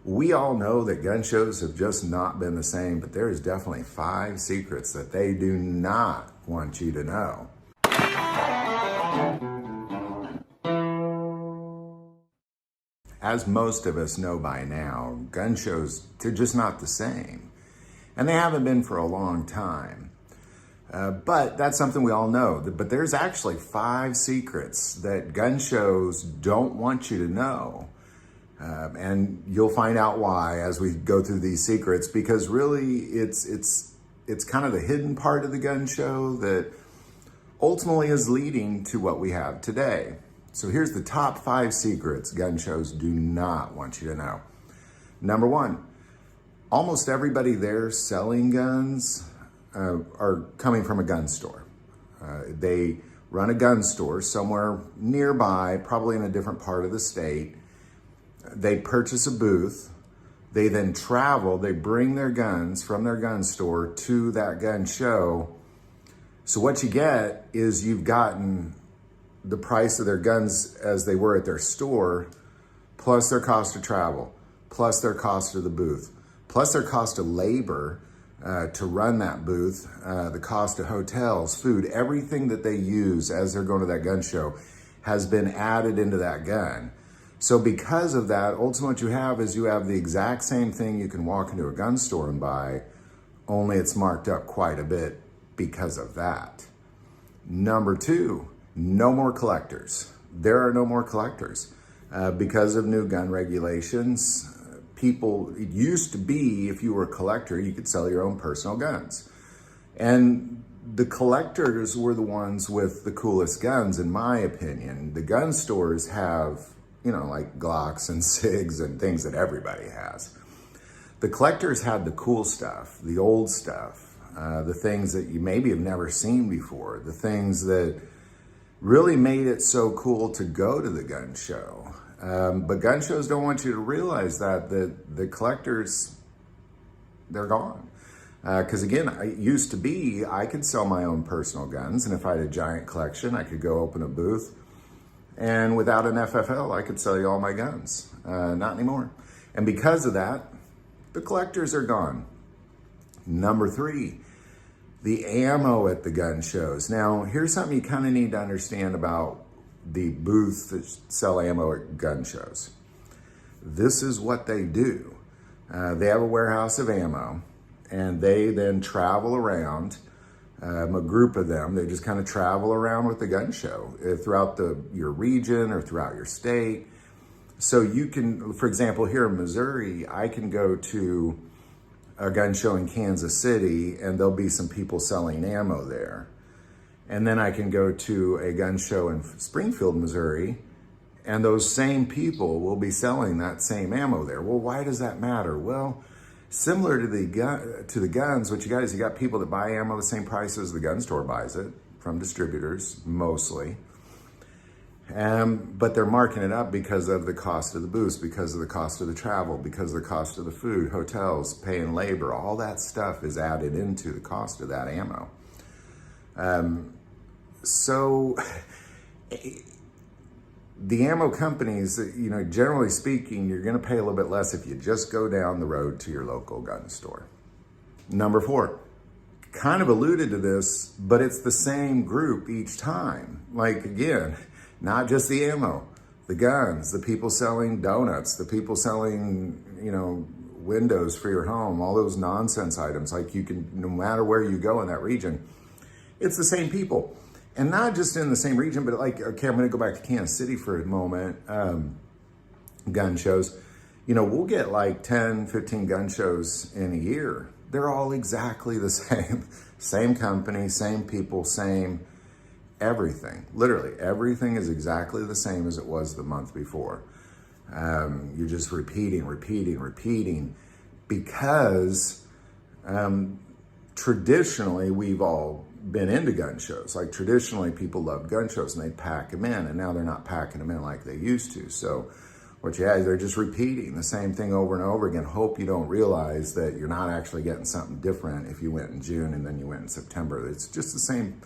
We all know that gun shows have just not been the same, but there's definitely 5 secrets that they do not want you to know. As most of us know by now, gun shows, they're just not the same. And they haven't been for a long time. But that's something we all know. But there's actually 5 secrets that gun shows don't want you to know. And you'll find out why as we go through these secrets, because really it's kind of the hidden part of the gun show that ultimately is leading to what we have today. So here's the top 5 secrets gun shows do not want you to know. Number 1, almost everybody there selling guns are coming from a gun store. They run a gun store somewhere nearby, probably in a different part of the state. They purchase a booth. They then travel. They bring their guns from their gun store to that gun show. So what you get is you've gotten the price of their guns as they were at their store, plus their cost of travel, plus their cost of the booth, plus their cost of labor to run that booth, the cost of hotels, food, everything that they use as they're going to that gun show has been added into that gun. So because of that, ultimately what you have is you have the exact same thing you can walk into a gun store and buy, only it's marked up quite a bit because of that. Number 2, no more collectors. There are no more collectors. Because of new gun regulations, it used to be if you were a collector, you could sell your own personal guns. And the collectors were the ones with the coolest guns, in my opinion. The gun stores have, like Glocks and SIGs and things that everybody has. The collectors had the cool stuff, the old stuff, the things that you maybe have never seen before, the things that really made it so cool to go to the gun show. But gun shows don't want you to realize that the collectors, they're gone. Because again, it used to be I could sell my own personal guns, and if I had a giant collection, I could go open a booth, and without an FFL, I could sell you all my guns. Not anymore. And because of that, the collectors are gone. Number 3, the ammo at the gun shows. Now, here's something you kind of need to understand about the booths that sell ammo at gun shows. This is what they do. They have a warehouse of ammo, and they then travel around, a group of them, they just kind of travel around with the gun show throughout your region or throughout your state. So you can, for example, here in Missouri, I can go to a gun show in Kansas City and there'll be some people selling ammo there. And then I can go to a gun show in Springfield, Missouri, and those same people will be selling that same ammo there. Well, why does that matter? Well, similar to the guns, what you got is you got people that buy ammo the same price as the gun store buys it, from distributors mostly. But they're marking it up because of the cost of the booths, because of the cost of the travel, because of the cost of the food, hotels, paying labor, all that stuff is added into the cost of that ammo. So the ammo companies, generally speaking, you're going to pay a little bit less if you just go down the road to your local gun store. Number 4, kind of alluded to this, but it's the same group each time. Like, again, not just the ammo, the guns, the people selling donuts, the people selling, windows for your home, all those nonsense items. Like, you can, no matter where you go in that region, it's the same people. And not just in the same region, but like, okay, I'm going to go back to Kansas City for a moment. Gun shows, we'll get like 10, 15 gun shows in a year. They're all exactly the same. Same company, same people, same everything. Literally, everything is exactly the same as it was the month before. You're just repeating, because traditionally we've all been into gun shows. Like, traditionally people loved gun shows and they'd pack them in, and now they're not packing them in like they used to. So what you have is they're just repeating the same thing over and over again. Hope you don't realize that you're not actually getting something different if you went in June and then you went in September. It's just the same,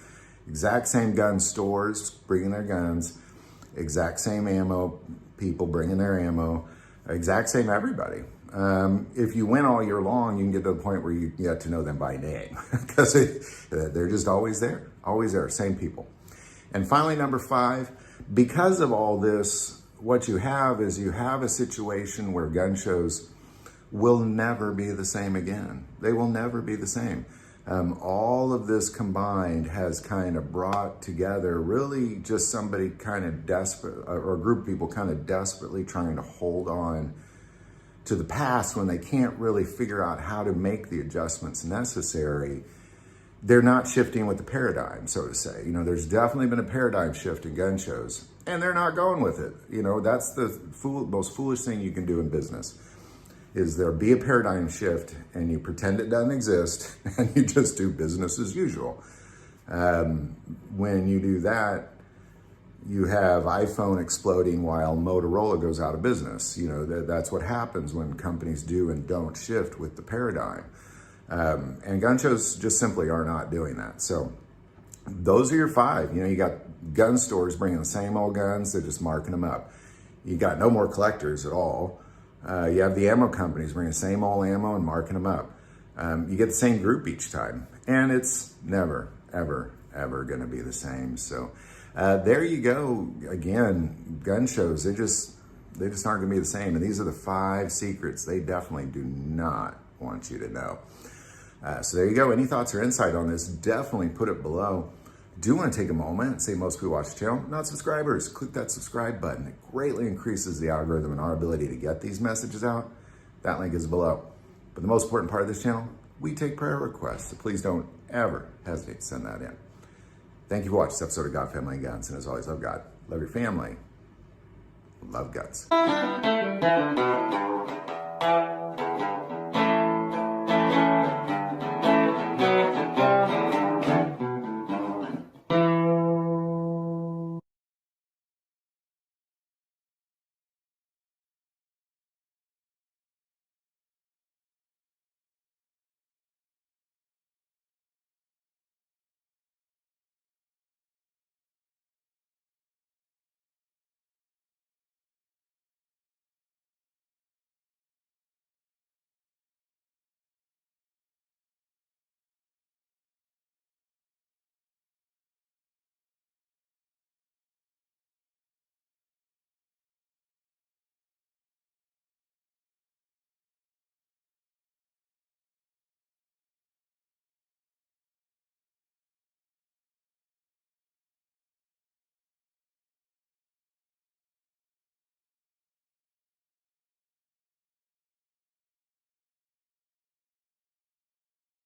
exact same gun stores bringing their guns, exact same ammo people bringing their ammo. Exact same everybody. If you win all year long, you can get to the point where you get to know them by name because they're just always there, same people. And finally, number 5, because of all this, what you have is you have a situation where gun shows will never be the same again. They will never be the same. All of this combined has kind of brought together really just somebody kind of desperate, or a group of people kind of desperately trying to hold on to the past when they can't really figure out how to make the adjustments necessary. They're not shifting with the paradigm, so to say. You know, there's definitely been a paradigm shift in gun shows, and they're not going with it. You know, that's the most foolish thing you can do in business, is there be a paradigm shift and you pretend it doesn't exist and you just do business as usual. When you do that, you have iPhone exploding while Motorola goes out of business. You know, that's what happens when companies do and don't shift with the paradigm. And gun shows just simply are not doing that. So those are your 5. You know, you got gun stores bringing the same old guns, they're just marking them up. You got no more collectors at all. You have the ammo companies bringing the same old ammo and marking them up. You get the same group each time, and it's never, ever, ever going to be the same. So there you go. Again, gun shows, they just aren't going to be the same. And these are the 5 secrets they definitely do not want you to know. So there you go. Any thoughts or insight on this, definitely put it below. Do want to take a moment and say most people watch the channel, not subscribers. Click that subscribe button. It greatly increases the algorithm and our ability to get these messages out. That link is below. But the most important part of this channel, we take prayer requests. So please don't ever hesitate to send that in. Thank you for watching this episode of God, Family, and Guns. And as always, love God, love your family, love guns.